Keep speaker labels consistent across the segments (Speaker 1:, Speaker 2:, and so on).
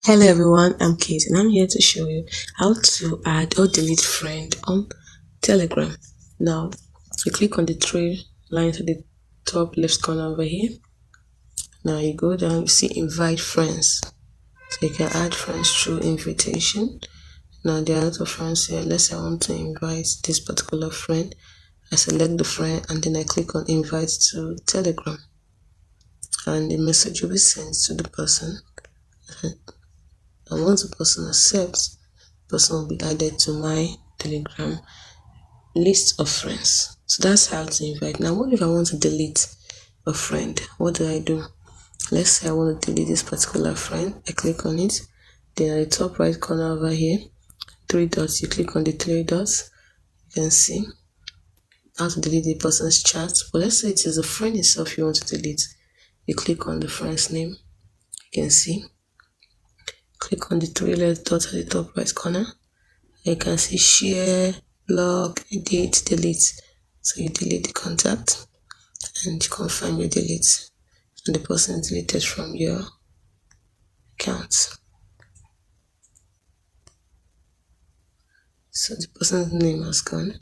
Speaker 1: Hello everyone, I'm Kate and I'm here to show you how to add or delete friend on Telegram. Now, you click on the three lines at the top left corner over here. Now you go down, you see invite friends. So you can add friends through invitation. Now there are a lot of friends here. Let's say I want to invite this particular friend. I select the friend and then I click on invite to Telegram. And the message will be sent to the person. And once the person accepts, the person will be added to my Telegram list of friends. So that's how to invite. Now, what if I want to delete a friend? What do? Let's say I want to delete this particular friend. I click on it. Then at the top right corner over here, three dots. You click on the three dots. You can see how to delete the person's chat. But let's say it is a friend itself you want to delete. You click on the friend's name. You can see. Click on the three left dots at the top right corner. You can see share, block, edit, delete. So you delete the contact and you confirm your delete. And the person is deleted from your account. So the person's name has gone.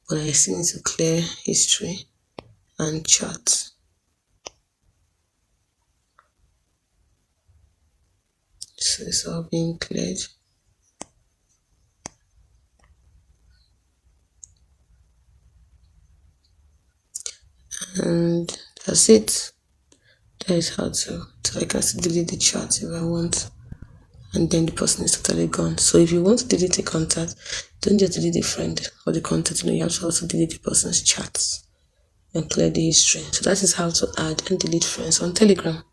Speaker 1: But I still need to clear history and chat. So it's all being cleared. And that's it. That is how to. So I can still delete the chat if I want. And then the person is totally gone. So if you want to delete a contact, don't just delete the friend or the contact. You have to also delete the person's chats and clear the history. So that is how to add and delete friends on Telegram.